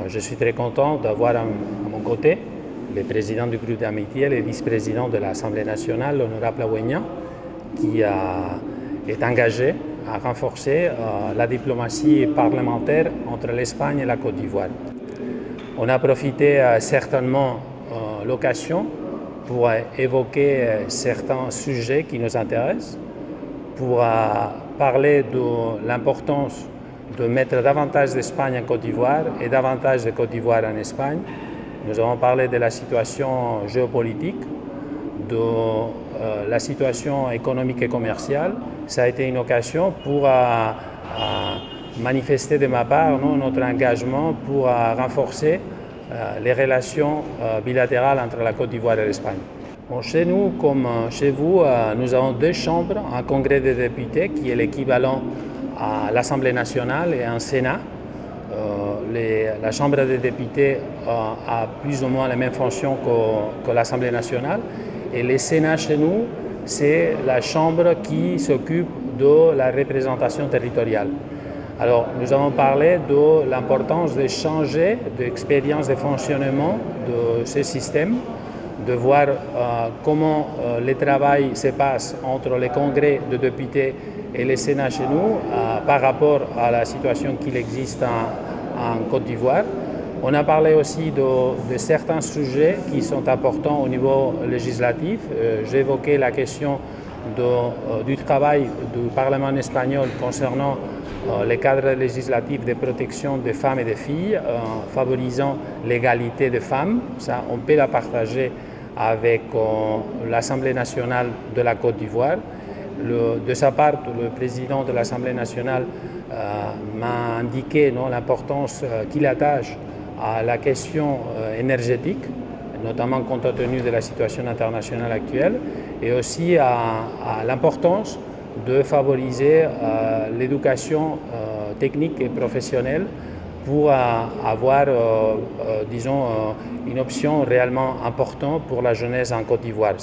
Je suis très content d'avoir à mon côté le président du groupe d'amitié, le vice-président de l'Assemblée nationale, l'honorable Aouegnan, qui est engagé à renforcer la diplomatie parlementaire entre l'Espagne et la Côte d'Ivoire. On a profité certainement de l'occasion pour évoquer certains sujets qui nous intéressent, pour parler de l'importance de mettre davantage d'Espagne en Côte d'Ivoire et davantage de Côte d'Ivoire en Espagne. Nous avons parlé de la situation géopolitique, de la situation économique et commerciale. Ça a été une occasion pour manifester de ma part notre engagement pour renforcer les relations bilatérales entre la Côte d'Ivoire et l'Espagne. Bon, chez nous, comme chez vous, nous avons deux chambres, un congrès des députés qui est l'équivalent à l'Assemblée nationale et un Sénat. La Chambre des députés a plus ou moins les mêmes fonctions que l'Assemblée nationale. Et le Sénat chez nous, c'est la Chambre qui s'occupe de la représentation territoriale. Alors, nous avons parlé de l'importance de changer d'expérience de fonctionnement de ce système, de voir comment le travail se passe entre les congrès de députés et le Sénat chez nous par rapport à la situation qu'il existe en Côte d'Ivoire. On a parlé aussi de certains sujets qui sont importants au niveau législatif. J'ai évoqué la question du travail du Parlement espagnol concernant le cadre législatif de protection des femmes et des filles, favorisant l'égalité des femmes. Ça, on peut la partager avec l'Assemblée nationale de la Côte d'Ivoire. De sa part, le président de l'Assemblée nationale m'a indiqué l'importance qu'il attache à la question énergétique, notamment compte tenu de la situation internationale actuelle, et aussi à l'importance de favoriser l'éducation technique et professionnelle pour avoir, disons, une option réellement importante pour la jeunesse en Côte d'Ivoire.